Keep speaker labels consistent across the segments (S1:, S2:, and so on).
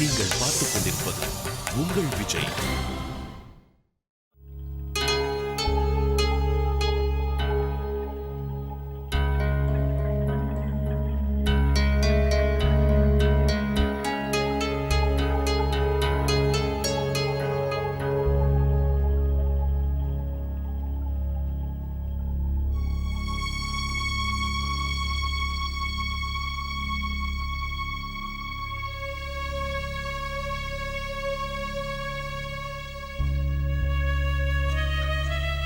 S1: நீங்கள் பார்த்துக் கொண்டிருப்பது உங்கள் விஜய்.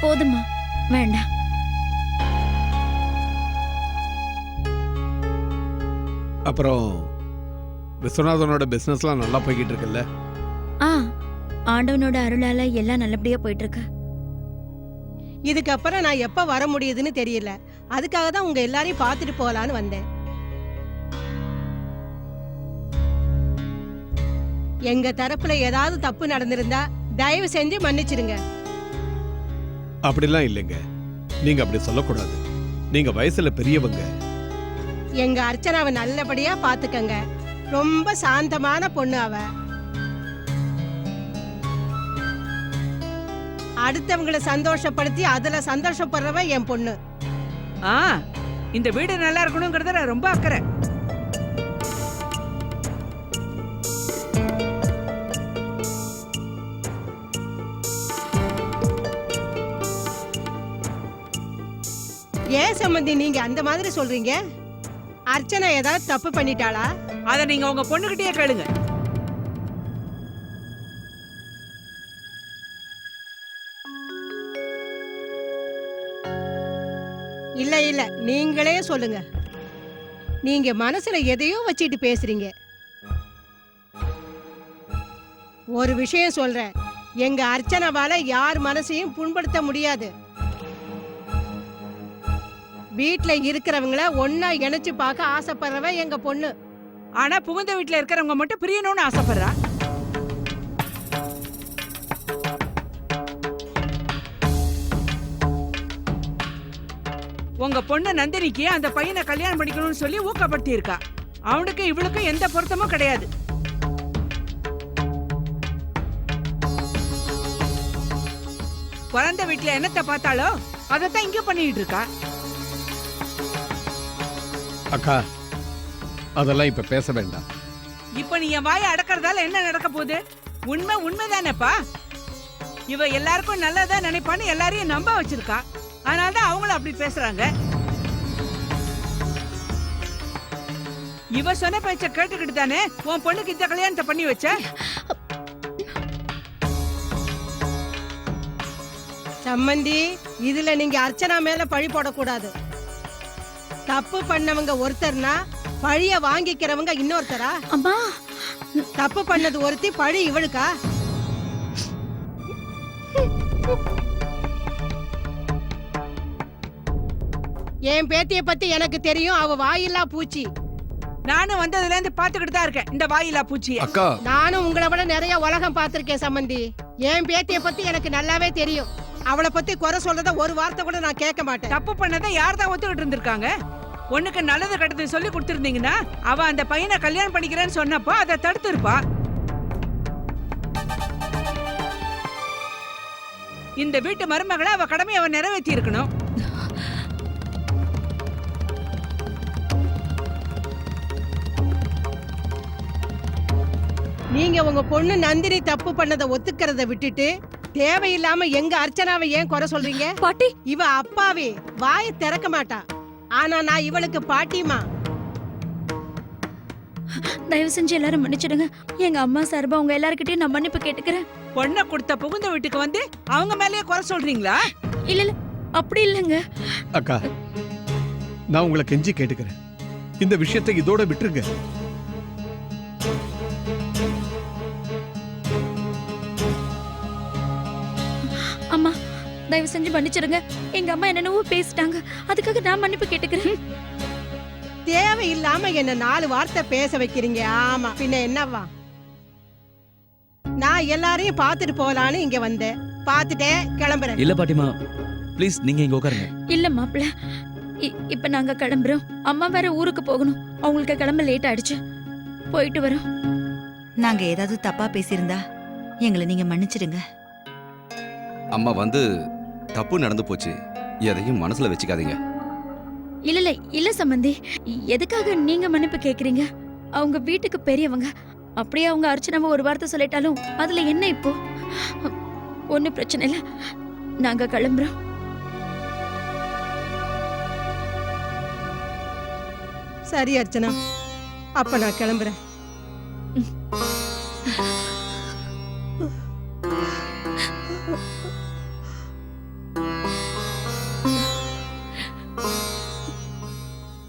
S2: போதுமா, வேண்டாம்.
S3: அப்புறம் விஸ்வநாதனோட பிசினஸ்லாம் நல்லா போய்கிட்டு இருக்குல்ல?
S2: ஆண்டவனோட அருளால எல்லாம் நல்லபடியா போயிட்டு இருக்கு.
S4: இதுக்கப்புறம் நான் எப்ப வர முடியுதுன்னு தெரியல. அதுக்காக தான் உங்க எல்லாரையும் பார்த்துட்டு போகலான்னு வந்தேன். எங்க தரப்புல ஏதாவது தப்பு நடந்திருந்தா தயவு செஞ்சு மன்னிச்சிடுங்க.
S3: அப்படிலாம் இல்லைங்க, நீங்க அப்படி சொல்லக்கூடாது. நீங்க வயசுல பெரியவங்க.
S4: எங்க அர்ச்சனாவை நல்லபடியா பாத்துக்கங்க. ரொம்ப சாந்தமான பொண்ணு அவ. அடுத்தவங்களை சந்தோஷப்படுத்தி அதுல சந்தோஷப்படுறவ என் பொண்ணு.
S5: இந்த வீடு நல்லா இருக்கணும்ங்கறத ரொம்ப அக்கறை.
S4: ஏன் சம்பந்தி நீங்க அந்த மாதிரி சொல்றீங்க? அர்ச்சனா ஏதாவது தப்பு பண்ணிட்டாளா?
S5: அத நீங்க உங்க பொண்ணுகிட்டயே கேளுங்க.
S4: இல்ல இல்ல, நீங்களே சொல்லுங்க. நீங்க மனசுல எதையோ வச்சிட்டு பேசுறீங்க. ஒரு விஷயம் சொல்றேன், எங்க அர்ச்சனாவால யார் மனசையும் புண்படுத்த முடியாது. வீட்ல இருக்கிறவங்கள ஒன்னா இணைச்சு பார்க்க ஆசைப்படுறவ எங்க பொண்ணு.
S5: ஆனா புகுந்த வீட்ல இருக்கிறவங்க மட்டும் பிரியணும்னு ஆசைப்படுறா. உங்க பொண்ணு நந்தினிக்கு அந்த பையனை கல்யாணம் பண்ணிக்கணும்னு சொல்லி ஊக்கப்படுத்தி இருக்கா. அவனுக்கு இவளுக்கும் எந்த பொருத்தமும் கிடையாது. பிறந்த வீட்டுல என்னத்தை பார்த்தாலோ அதைத்தான் இங்க பண்ணிட்டு இருக்கா.
S3: அக்கா, அதெல்லாம் இப்ப பேச வேண்டாம்.
S5: இப்ப நீ என் வாயை அடக்கறதால என்ன நடக்க போகுது? உண்மை உண்மைதானேப்பா. இவ எல்லாருக்கும் நல்லதா நினைப்பான்னு எல்லாரையும் நம்ப வச்சிருக்கா. அதனாலதான் அவங்களும் அப்படி பேசுறாங்க. இவ சொன்ன பேச்ச கேட்டுக்கிட்டு தானே உன் பொண்ணுக்கு இந்த கல்யாணத்தை பண்ணி வச்ச.
S4: சம்மந்தி, இதுல நீங்க அர்ச்சனா மேல பழி போடக்கூடாது. தப்பு பண்ணவங்க ஒருத்தர்னா பழிய வாங்கிக்கிறவங்க இன்னொருத்தரா?
S2: அம்மா,
S4: தப்பு பண்ணது ஒருத்தி, பழி இவளுக்கா? என் பேத்திய பத்தி எனக்கு தெரியும். அவ வாயில்லா பூச்சி.
S5: நானும் வந்ததுல இருந்து பாத்துக்கிட்டு தான் இருக்கேன் இந்த வாயிலா பூச்சி.
S3: அக்கா,
S4: நானும் உங்களை விட நிறைய உலகம் பார்த்திருக்கேன் சம்பந்தி. என் பேத்திய பத்தி எனக்கு நல்லாவே தெரியும். அவளை பத்தி குறை சொல்றத ஒரு வார்த்தை கூட நான் கேட்க மாட்டேன்.
S5: தப்பு பண்ணதை யார் தான் ஒத்துக்கிட்டு இருந்திருக்காங்க? ஒண்ணுக்கு நல்லது கெட்டது சொல்லி கொடுத்திருந்தீங்கன்னா அவ அந்த பையனை கல்யாணம் பண்ணிக்கிறேன்னு சொன்னப்போ அதை தடுத்து இருப்பா. இந்த வீட்டு மருமகளை அவ கடமை அவ நிறைவேற்றி இருக்கணும்.
S4: நீங்க உங்க பொண்ணு நந்தினி தப்பு பண்ணதை ஒத்துக்கிறத விட்டுட்டு தேவையில்லாம எங்க அர்ச்சனாவை ஏன் குறை சொல்றீங்க?
S2: பாட்டி,
S4: இவ அப்பாவே வாயை திறக்க மாட்டா. ஆனா நான் இவளுக்கு பாட்டிமா.
S2: தயவு செஞ்சு எல்லாரும் மன்னிச்சிடுங்க. எங்க அம்மா சார்பா உங்க எல்லார்கிட்டயும் நான் மன்னிப்பு கேட்டுக்கிறேன்.
S5: பொண்ணை கொடுத்த புகுந்த வீட்டுக்கு வந்து அவங்க மேலேயே குறை சொல்றீங்களா?
S2: இல்ல இல்ல, அப்படி இல்லைங்க.
S3: அக்கா, நான் உங்களை கெஞ்சி கேட்டுக்கிறேன், இந்த விஷயத்தை இதோட விட்டுருங்க.
S2: அம்மா, தயவு செஞ்சு மன்னிச்சிடுங்க. எங்க அம்மா என்னென்னவோ பேசிட்டாங்க, அதுக்காக நான் மன்னிப்பு கேட்டுக்கிறேன்.
S4: தேவையில்லாம என்ன 4 வார்த்தை பேச வைக்கிறீங்க. ஆமா, பின்ன என்னவா? நான் எல்லாரையும் பார்த்துட்டு போலான்னு இங்க வந்தேன். பார்த்துட்டேன், கிளம்புறேன்.
S6: இல்ல பாட்டிமா, ப்ளீஸ் நீங்க இங்க உட்காருங்க.
S2: இல்ல மாப்பிள்ள, இப்ப நாங்க கிளம்புறோம். அம்மா வேற ஊருக்கு போகணும். அவங்களுக்கு கிளம்ப லேட் ஆயிடுச்சு. போயிட்டு வரோம்.
S7: நாங்க ஏதாவது தப்பா பேசியிருந்தா எங்களை நீங்க மன்னிச்சிடுங்க.
S8: அம்மா தப்பு நடந்து போச்சு, எதையும் மனசுல வச்சுக்காதீங்க.
S2: இல்ல சம்பந்தி, எதுக்காக நீங்க மன்னிப்பு கேக்குறீங்க? அவங்க வீட்டுக்கு பெரியவங்க. அப்படியே அவங்க அர்ச்சனாவை ஒரு வார்த்தை சொல்லிட்டாலும் அதுல என்ன இப்போ? ஒன்னும் பிரச்சனை இல்ல, நாங்க கிளம்புறோம்.
S4: சரி அர்ச்சனா, அப்ப நான் கிளம்புறேன்.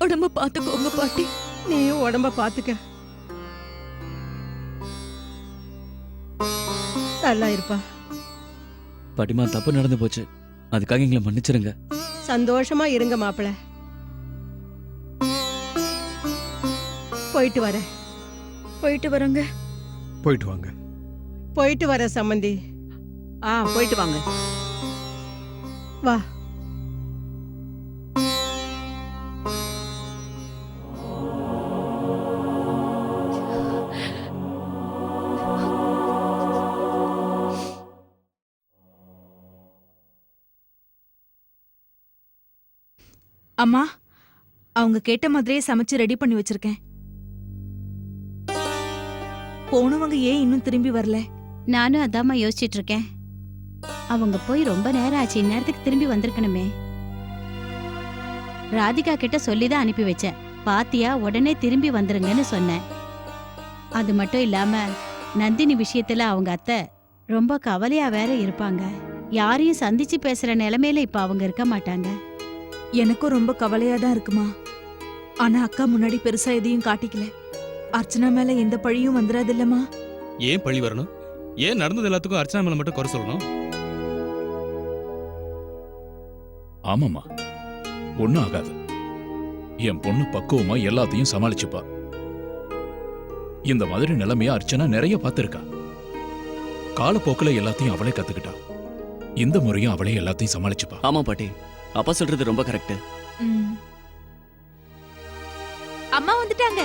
S2: உடம்ப பாத்துக்கோங்க பாட்டி.
S4: நீயும் உடம்ப பாத்துக்க. நல்லா இருப்பா.
S6: பாட்டிமா, தப்பு நடந்து போச்சு, அதுக்காக எங்களை மன்னிச்சிருங்க.
S4: சந்தோஷமா இருங்க மாப்பிள. போயிட்டு வரேன்.
S2: போயிட்டு வரோங்க.
S3: போயிட்டு வாங்க.
S4: போயிட்டு வர சம்மந்தி.
S5: போயிட்டு வாங்க.
S4: வா.
S7: அம்மா, அவங்க கேட்ட மாதிரியே சமைச்சு ரெடி பண்ணி வச்சிருக்கேன். போனவங்க ஏன் இன்னும் திரும்பி வரல?
S9: நானும் அதாம்மா யோசிச்சிட்டு இருக்கேன். அவங்க போய் ரொம்ப நேரம் ஆச்சு, இந்நேரத்துக்கு திரும்பி வந்திருக்கணுமே. ராதிகா கிட்ட சொல்லிதான் அனுப்பி வச்சேன். பாத்தியா, உடனே திரும்பி வந்துருங்கன்னு சொன்னேன். அது மட்டும் இல்லாம நந்தினி விஷயத்துல அவங்க அத்தை ரொம்ப கவலையா வேற இருப்பாங்க. யாரையும் சந்திச்சு பேசுற நிலைமையில இப்ப அவங்க இருக்க மாட்டாங்க.
S7: எனக்கும் ரொம்ப கவலையா தான் இருக்குமா. ஆனா அக்கா முன்னாடி பெருசா எதையும் காட்டிக்கல. அர்ச்சனா மேல எந்த பழியும் வந்துடாது இல்லம்மா.
S10: ஏன் பழி வரணும்? ஏன் நடந்தது எல்லாத்துக்கும் அர்ச்சனா மேல மட்டும் குறை சொல்லணும்?
S1: ஆமாமா, ஒண்ணும் ஆகாது. என் பொண்ணு பக்குவமா எல்லாத்தையும் சமாளிச்சுப்பா. இந்த மாதிரி நிலைமைய அர்ச்சனா நிறைய பார்த்திருக்கா. காலப்போக்கில் எல்லாத்தையும் அவளே கத்துக்கிட்டா. இந்த முறையும் அவளே எல்லாத்தையும் சமாளிச்சுப்பா.
S6: ஆமா பாட்டி, அப்பா சொல்றது ரொம்ப கரெக்ட்.
S7: அம்மா வந்துட்டாங்க.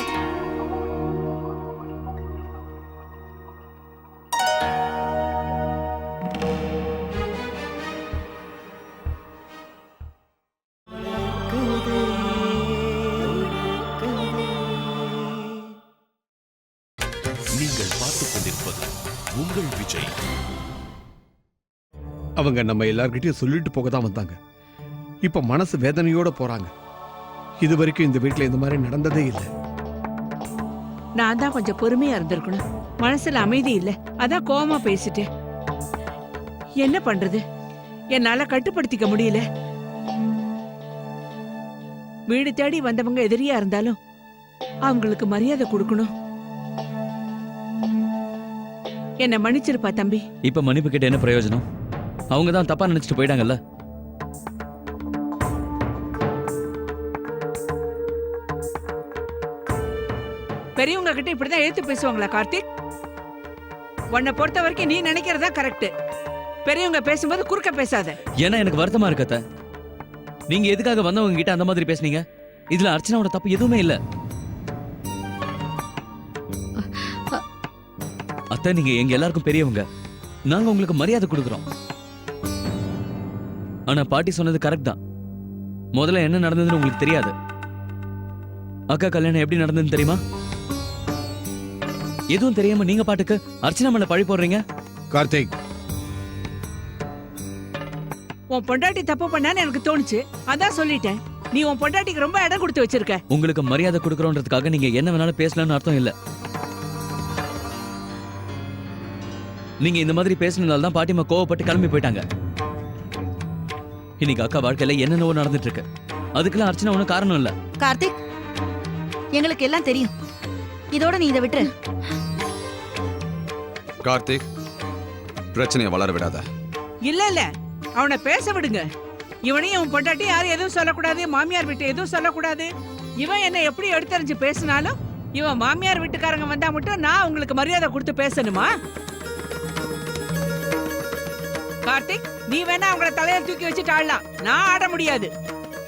S1: நீங்கள் பார்த்துக் கொண்டிருப்பது உங்கள் விஜய்.
S3: அவங்க நம்ம எல்லார்கிட்டயும் சொல்லிட்டு போக தான் வந்தாங்க. இப்ப மனசு வேதனையோட போறாங்க. இது வரைக்கும் இந்த வீட்டுல இந்த மாதிரி நடந்ததே இல்லை.
S5: நான் தான் கொஞ்சம் பொறுமையா இருந்திருக்கணும். மனசுல அமைதி இல்ல, அதான் கோவமா பேசிட்டேன். என்ன பண்றது, என்னால கட்டுப்படுத்திக்க முடியல. வீடு தேடி வந்தவங்க எதிரியா இருந்தாலும் அவங்களுக்கு மரியாதை கொடுக்கணும். என்ன மன்னிச்சிருப்பா தம்பி.
S6: இப்ப மன்னிப்பு கேட்டு என்ன பிரயோஜனம்? அவங்க தான் தப்பா நினைச்சிட்டு போயிட்டாங்கல்ல.
S5: பெரியவங்க கிட்ட இப்படிதான் எழுத்து பேசுவாங்களா கார்த்திக்? உன்னை பொறுத்த வரைக்கும் நீ நினைக்கிறதா கரெக்ட். பெரியவங்க பேசும்போது குறுக்க பேசாத.
S6: ஏன்னா எனக்கு வருத்தமா இருக்கத்த. நீங்க எதுக்காக வந்தவங்க கிட்ட அந்த மாதிரி பேசுனீங்க? இதுல அர்ச்சனாவோட தப்பு எதுவுமே இல்ல. அத்தை, நீங்க எங்க எல்லாருக்கும் பெரியவங்க. நாங்க உங்களுக்கு மரியாதை கொடுக்கறோம். ஆனா பாட்டி சொன்னது கரெக்ட் தான். முதல்ல என்ன நடந்ததுன்னு உங்களுக்கு தெரியாது. அக்கா கல்யாணம் எப்படி நடந்ததுன்னு தெரியுமா? எதுவும் தெரியாம நீங்க பாட்டுக்கு அர்ச்சனா மேல பழி போடுறீங்க.
S3: கார்த்திக்,
S5: உன் பொண்டாட்டி தப்பு பண்ணான்னு எனக்கு தோணுச்சு, அதான் சொல்லிட்டேன். நீ உன் பொண்டாட்டிக்கு ரொம்ப இடம் கொடுத்து வச்சிருக்க.
S6: உங்களுக்கு மரியாதை கொடுக்கறோன்றதுக்காக நீங்க என்ன வேணாலும் பேசலாம்னு அர்த்தம் இல்ல. நீங்க இந்த மாதிரி பேசினதால தான் பாட்டிமா கோவப்பட்டு கிளம்பி போயிட்டாங்க. இன்னைக்கு அக்கா வாழ்க்கையில என்னென்னவோ நடந்துட்டு இருக்கு. அதுக்கெல்லாம் அர்ச்சனா ஒன்றும் காரணம் இல்ல.
S7: கார்த்திக், எங்களுக்கு எல்லாம் தெரியும். இதோட நீ இதை விட்டுரு.
S8: கார்த்திக், பிரச்சனையை வளர விடாத.
S5: இல்ல அவனை பேச விடுங்க. இவனையும் உன் பொண்டாட்டி யாரும் எதுவும் சொல்லக்கூடாது, மாமியார் வீட்டு எதுவும் சொல்லக்கூடாது. இவன் என்ன எப்படி எடுத்தறிஞ்சு பேசினாலும் இவன் மாமியார் வீட்டுக்காரங்க வந்தா மட்டும் நான் உங்களுக்கு மரியாதை கொடுத்து பேசணுமா? கார்த்திக், நீ வேணா அவங்கள தலையில தூக்கி வச்சுட்டு ஆடலாம், நான் ஆட முடியாது.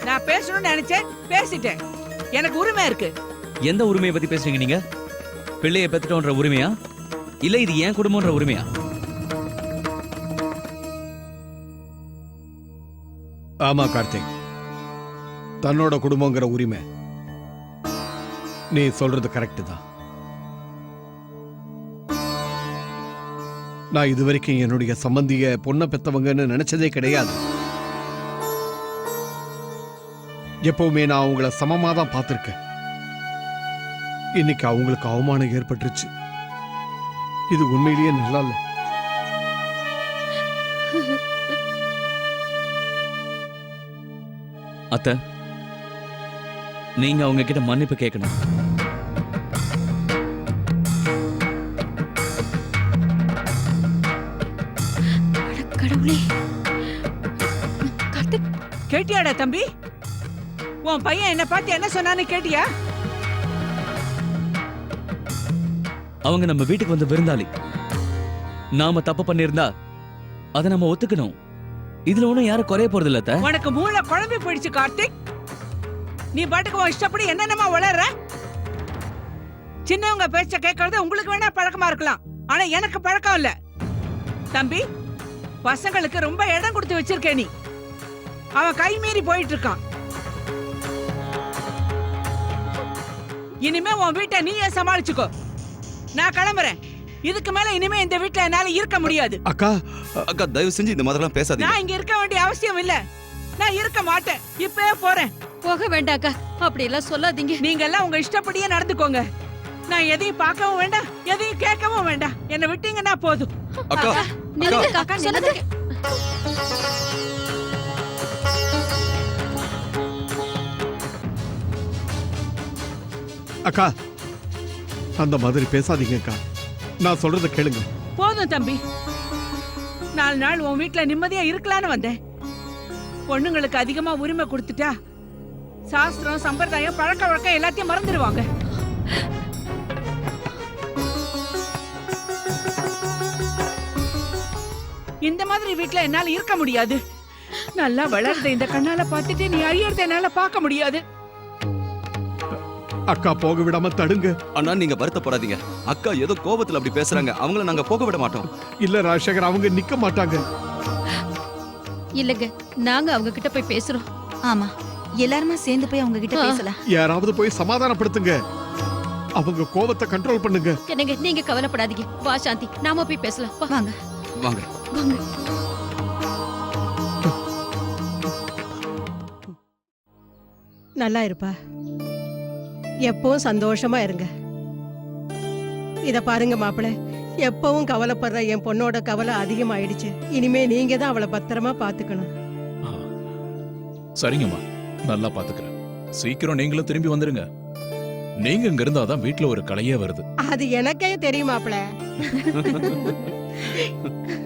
S5: நான் பேசணும்னு நினைச்சேன், பேசிட்டேன். எனக்கு உரிமை இருக்கு.
S6: எந்த உரிமையை பத்தி பேசுறீங்க நீங்க? பிள்ளையை பெத்துட்டோன்ற உரிமையா இல்ல இது ஏன் குடும்பம்ன்ற உரிமையா?
S3: ஆமா கார்த்திக், தன்னோட குடும்பங்கிற உரிமை நீ சொல்றது கரெக்ட் தான். நான் இதுவரைக்கும் என்னுடைய சம்பந்திய பொண்ணை பெத்தவங்கன்னு நினைச்சதே கிடையாது. எப்பவுமே நான் அவங்கள சமமா தான் பார்த்திருக்கேன். இன்னைக்கு அவங்களுக்கு அவமானம் ஏற்பட்டுருச்சு. இது உண்மையிலேயே நல்லா இல்ல.
S6: அத்தை, நீங்க அவங்க கிட்ட மன்னிப்பு கேட்கணும்.
S2: கடவுளே. கார்த்திக்,
S5: கேட்டியாடா தம்பி? உன் பையன் என்ன பார்த்து என்ன சொன்னான்னு கேட்டியா?
S6: அவங்க நம்ம வீட்டுக்கு வந்த விருந்தாளி. நாம தப்பு பண்ணிருந்தா அதை நம்ம ஒத்துக்கணும். இதுல ஒண்ணும் யாரும் குறைய போறது இல்ல.
S5: உனக்கு மூளை குழம்பி போயிடுச்சு கார்த்திக். நீ பாட்டுக்கு உன் இஷ்டப்படி என்னென்னமா வளர்ற. சின்னவங்க பேச்ச கேட்கறது உங்களுக்கு வேணா பழக்கமா இருக்கலாம், ஆனா எனக்கு பழக்கம் இல்ல. தம்பி, பசங்களுக்கு ரொம்ப இடம் கொடுத்து வச்சிருக்கே நீ. அவன் கை மீறி போயிட்டு இருக்கான். இனிமே உன் வீட்டை நீயே சமாளிச்சுக்கோ. நான் கிளம்புறேன். இதுக்கு மேல இனிமே இந்த வீட்ல என்னால இருக்க முடியாது.
S3: அக்கா,
S8: அக்கா தயவு செஞ்சு இந்த மாதிரிலாம் பேசாதீங்க.
S5: நான் இங்க இருக்க வேண்டிய அவசியம் இல்ல. நான் இருக்க மாட்டேன். இப்பவே போறேன்.
S2: போக வேண்டாக்கா, அப்படி எல்லாம் சொல்லாதீங்க.
S5: நீங்க எல்லாம் உங்க இஷ்டப்படியே நடந்துக்கோங்க. நான் எதையும் பார்க்கவும் வேண்டாம், எதையும் கேட்கவும் வேண்டாம். என்ன விட்டீங்கன்னா போதும்.
S8: அக்கா,
S2: நில்லுங்க அக்கா, சொன்னது
S3: அக்கா, அந்த மாதிரி பேசாதீங்க அக்கா. நான் சொல்றத கேளுங்க.
S5: போதும் தம்பி. 4 நாள் உன் வீட்ல நிம்மதியா இருக்கலான்னு வந்தேன். பொண்ணுங்களுக்கு அதிகமா உரிமை கொடுத்துட்டா சாஸ்திரம், சம்பிரதாயம், பழக்க வழக்கம் எல்லாத்தையும் மறந்துடுவாங்க. இந்த மாதிரி வீட்ல என்னால இருக்க முடியாது. நல்லா வளர்ந்த இந்த கண்ணால பார்த்துட்டு நீ அழியறத என்னால பார்க்க முடியாது.
S3: அக்கா போக விடாம தடுங்க.
S8: அண்ணா நீங்க வருத்தப்படாதீங்க. அக்கா ஏதோ கோபத்துல அப்படி பேசுறாங்க. அவங்கள நாங்க போக விட மாட்டோம்.
S3: இல்ல ராஜசேகர், அவங்க நிக்க மாட்டாங்க.
S2: இல்லங்க, நாங்க அவங்க கிட்ட போய் பேசுறோம்.
S7: ஆமா, எல்லாருமே சேர்ந்து போய் அவங்க கிட்ட பேசலாம்.
S3: யாராவது போய் சமாதானப்படுத்துங்க. அவங்க கோபத்தை கண்ட்ரோல் பண்ணுங்க.
S2: என்னங்க, நீங்க கவலைப்படாதீங்க. வா சாந்தி, நாம போய் பேசலாம். வா.
S7: வாங்க
S8: வாங்க.
S2: வாங்க.
S4: நல்லா இருப்பா. எப்பவும் சந்தோஷமா இருங்க. இத பாருங்க மாப்பிள்ள, எப்பவும் கவலைப்படுற என் பொண்ணோட கவலை அதிகமாயிடுச்சு. இனிமே நீங்க தான் அவளை பத்திரமா பாத்துக்கணும்.
S1: ஆ, சரிங்கம்மா, நல்லா பாத்துக்கிறேன். சீக்கிரம் நீங்களும் திரும்பி வந்துருங்க. நீங்க இங்க இருந்தாதான் வீட்டுல ஒரு கலையே வருது.
S4: அது எனக்கே தெரியும் மாப்பிள்ள.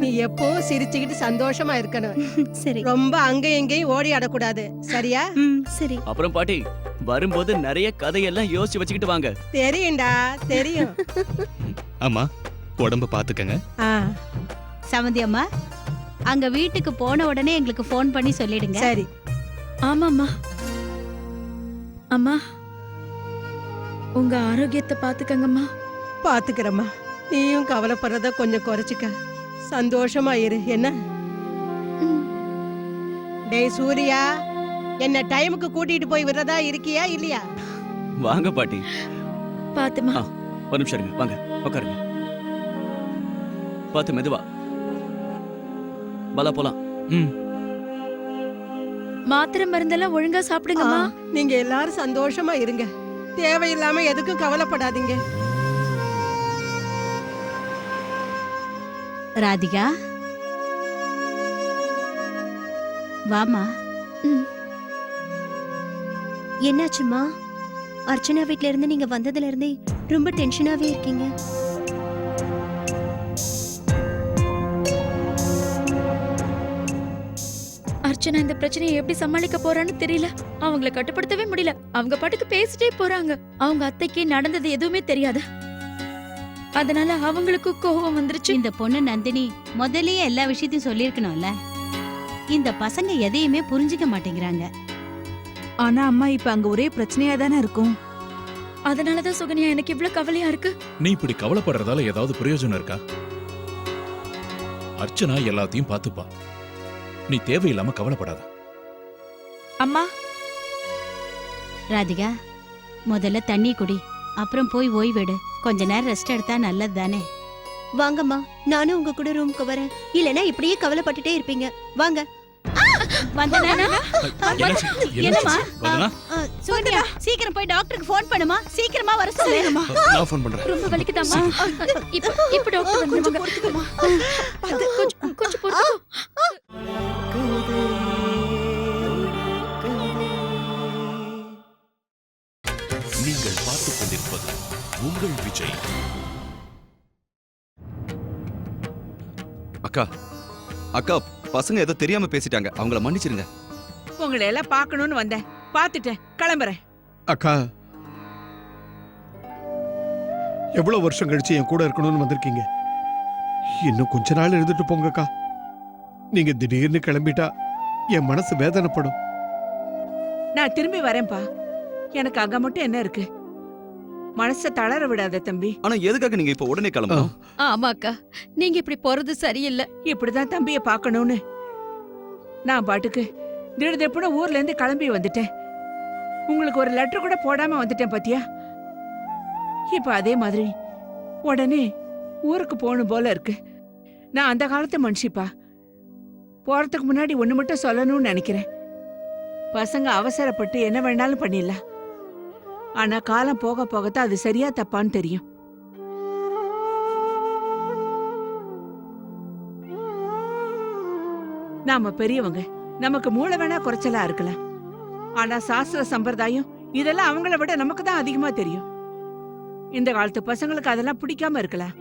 S4: நீ எப்பவும் சிரிச்சுக்கிட்டு சந்தோஷமா இருக்கணும்.
S2: சரி.
S4: ரொம்ப அங்க எங்கேயும் ஓடி ஆடக்கூடாது, சரியா?
S2: சரி.
S6: அப்புறம் பாட்டி, வரும்போது நிறைய கதையெல்லாம் யோசிச்சு வச்சுக்கிட்டு வாங்க.
S4: தெரியும்டா, தெரியும்.
S10: அம்மா, உடம்ப பாத்துக்கங்க.
S9: சமந்தி அம்மா, அங்க வீட்டுக்கு போன உடனே எங்களுக்கு ஃபோன் பண்ணி சொல்லிடுங்க.
S4: சரி.
S2: ஆமாம்மா. அம்மா, உங்க ஆரோக்கியத்தை பாத்துக்கங்கம்மா.
S4: பாத்துக்கிறம்மா. நீயும் கவலைப்படுறத கொஞ்சம் குறைச்சிக்க. சந்தோஷமா இரு, என்ன? டேய் சூர்யா, என்ன டைமுக்கு கூட்டிட்டு போய் விடுறதா இருக்கியா இல்லையா?
S6: வாங்க பாட்டி.
S2: பாத்துமா.
S6: ஒரு நிமிஷம் இருங்க. வாங்க உட்காருங்க. பார்த்து மெதுவா. பலா போலாம்.
S2: மாத்திரை மருந்தெல்லாம் ஒழுங்கா சாப்பிடுங்கம்மா.
S4: நீங்க எல்லாரும் சந்தோஷமா இருங்க. தேவையில்லாம எதுக்கும் கவலைப்படாதீங்க.
S9: ராதிகா, வாமா.
S2: என்னாச்சுமா? அர்ச்சனா வீட்ல இருந்து நீங்க வந்ததுல இருந்தே ரொம்ப டென்ஷனாவே இருக்கீங்க. அர்ச்சனா இந்த பிரச்சனையை எப்படி சமாளிக்க போறான்னு தெரியல. அவங்கள கட்டுப்படுத்தவே முடியல. அவங்க பாட்டுக்கு பேசிட்டே போறாங்க. அவங்க அத்தைக்கு நடந்தது எதுவுமே தெரியாது. அதனால அவங்களுக்கு கோபம் வந்துருச்சு.
S9: இந்த பொண்ணு நந்தினி முதல்லயே எல்லா விஷயத்தையும் சொல்லியிருக்கணும்ல. இந்த பசங்க எதையுமே புரிஞ்சுக்க மாட்டேங்கிறாங்க.
S7: ஆனா அம்மா, இப்ப அங்க ஒரே பிரச்சனையா தானே இருக்கும்.
S2: அதனாலதான் சுகன்யா எனக்கு இவ்ளோ கவலையா இருக்கு.
S1: நீ இப்படி கவலைப்படுறதால ஏதாவது பிரயோஜனம் இருக்கா? அர்ச்சனா எல்லாத்தையும் பார்த்துப்பா. நீ தேவையில்லாம கவலைப்படாத.
S7: அம்மா,
S9: ராதிகா, முதல்ல தண்ணி குடி, அப்புறம் போய் ஓய்வெடு. கொஞ்ச நேரம் ரெஸ்ட் எடுத்தா நல்லது தானே.
S11: வாங்கம்மா, நானும் உங்க கூட ரூமுக்கு வரேன். இல்லனா இப்படியே கவலைப்பட்டுட்டே இருப்பீங்க. வாங்க.
S9: வந்தனா?
S1: என்னாச்சு?
S9: என்னம்மா?
S10: வந்தனா?
S9: சோனியா, சீக்கிரம் போய் டாக்டருக்கு ஃபோன் பண்ணுமா. சீக்கிரமா வர சொல்லு.
S10: நான் ஃபோன் பண்றேன்.
S2: ரொம்ப வலிக்குதாம்மா? இப்ப டாக்டர் வந்துருவாங்க. கொஞ்சம் பொறுத்துக்கோ.
S1: நீங்கள் பார்த்துக் கொண்டிருப்பது உங்கள் விஜய்.
S8: அக்கா அக்கா பசங்க ஏதோ தெரியாம பேசிட்டாங்க, அவங்கள மன்னிச்சிருங்க.
S5: உங்களை எல்லாம் பார்க்கணும்னு வந்தேன், பார்த்துட்டேன், கிளம்புறேன்.
S3: அக்கா, எவ்வளவு வருஷம் கழிச்சு என் கூட இருக்கணும்னு வந்திருக்கீங்க. இன்னும் கொஞ்ச நாள் இருந்துட்டு போங்கக்கா. நீங்க திடீர்னு கிளம்பிட்டா என் மனசு வேதனைப்படும்.
S5: நான் திரும்பி வரேன்பா. எனக்கு அங்க மட்டும் என்ன இருக்கு? மனச தளர விடாத தம்பி.
S8: ஆனா எதுக்காக நீங்க இப்ப உடனே கிளம்பணும்?
S2: ஆமாக்கா, நீங்க இப்படி போறது சரியில்லை.
S5: இப்படிதான் தம்பிய பார்க்கணும்னு நான் பாட்டுக்கு திடீர்னு ஊர்ல இருந்து கிளம்பி வந்துட்டேன். உங்களுக்கு ஒரு லெட்டர் கூட போடாம வந்துட்டேன் பாத்தியா? இப்ப அதே மாதிரி உடனே ஊருக்கு போகணும் போல இருக்கு. நான் அந்த காலத்து மனுஷிப்பா. போறதுக்கு முன்னாடி ஒண்ணு மட்டும் சொல்லணும்னு நினைக்கிறேன். பசங்க அவசரப்பட்டு என்ன வேணாலும் பண்ணிடலாம். ஆனா காலம் போக போகத்தான் அது சரியா தப்பான்னு தெரியும். நாம பெரியவங்க, நமக்கு மூளை வேணா குறைச்சலா இருக்கலாம். ஆனா சாஸ்திர சம்பிரதாயம் இதெல்லாம் அவங்கள விட நமக்கு தான் அதிகமா தெரியும். இந்த காலத்து பசங்களுக்கு அதெல்லாம் பிடிக்காம இருக்கலாம்.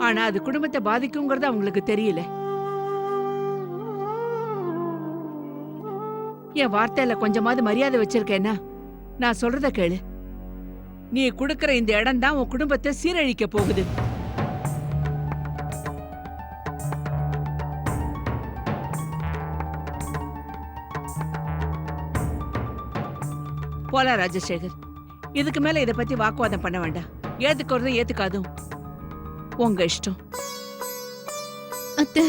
S5: ஆனா அது குடும்பத்தை பாதிக்குங்கிறது அவங்களுக்கு தெரியல. என் வார்த்தையில கொஞ்சமாவது மரியாதை வச்சிருக்கேன்னா நான் சொல்றத கேளு. நீ குடுக்கற இந்த இடம் தான் உன் குடும்பத்தை சீரழிக்க போகுது. போலா ராஜசேகர், இதுக்கு மேல இத பத்தி வாக்குவாதம் பண்ண வேண்டாம். ஏத்துக்கிறதும் ஏத்துக்காதும் உங்க இஷ்டம்.
S2: அத்தை,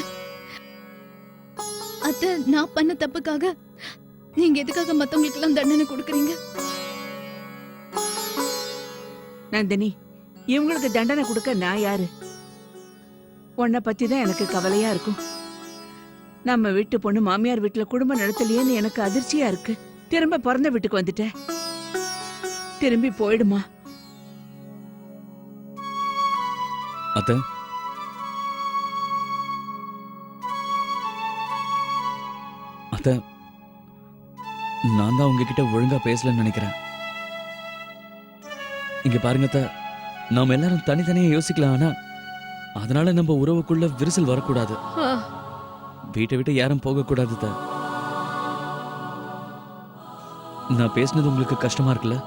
S2: அத்தை, நான் பண்ண தப்புக்காக நீங்க எதுக்காக மத்தவங்களுக்கு எல்லாம் தண்டனை கொடுக்கறீங்க?
S5: நந்தினி, இவங்களுக்கு தண்டனை கொடுக்க நான் யாரு? உன்னை பத்தி தான் எனக்கு கவலையா இருக்கும். நம்ம வீட்டு பொண்ணு மாமியார் வீட்டுல குடும்பம் நடத்தலையேன்னு எனக்கு அதிர்ச்சியா இருக்கு. திரும்ப பிறந்த வீட்டுக்கு வந்துட்டேன். திரும்பி போயிடுமா?
S6: அத்தை, அத்தை, நான் தான் உங்ககிட்ட ஒழுங்கா பேசலன்னு நினைக்கிறேன். இங்க பாருங்க அத்தை, நாம எல்லாரும் தனித்தனியா யோசிக்கலாம். ஆனா அதனால நம்ம உறவுக்குள்ள விரிசல் வரக்கூடாது. வீட்டை விட்டு யாரும் போக கூடாது அத்தை. நான் பேசினது உங்களுக்கு கஷ்டமா இருக்குல்ல?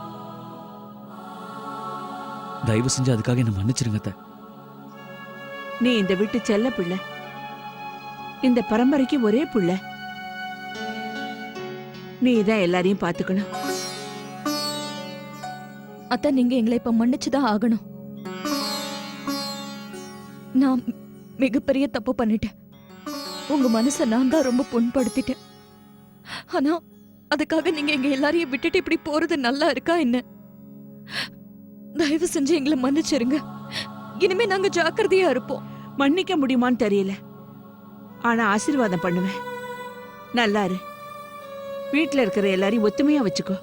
S6: தயவு செஞ்சு அதுக்காக என்ன மன்னிச்சிருங்க அத்தை.
S5: நீ இந்த வீட்டு செல்ல பிள்ளை, இந்த பரம்பரைக்கு ஒரே பிள்ளை. நீ தான் எல்லாரையும் பாத்துக்கணும்.
S2: அத்தை, நீங்க எங்களை இப்ப மன்னிச்சுதான் ஆகணும். நான் மிகப்பெரிய தப்பு பண்ணிட்டேன். உங்க மனச நான் தான் ரொம்ப புண்படுத்திட்டேன். ஆனா அதுக்காக நீங்க எங்க எல்லாரையும் விட்டுட்டு இப்படி போறது நல்லா இருக்கா என்ன? தயவு செஞ்சு எங்களை மன்னிச்சிருங்க. இனிமே நாங்க ஜாக்கிரதையா இருப்போம்.
S5: மன்னிக்க முடியுமான்னு தெரியல, ஆனா ஆசீர்வாதம் பண்ணுவேன். நல்லா இரு. வீட்டுல இருக்கிற எல்லாரையும் ஒத்துமையா வச்சுக்கோ.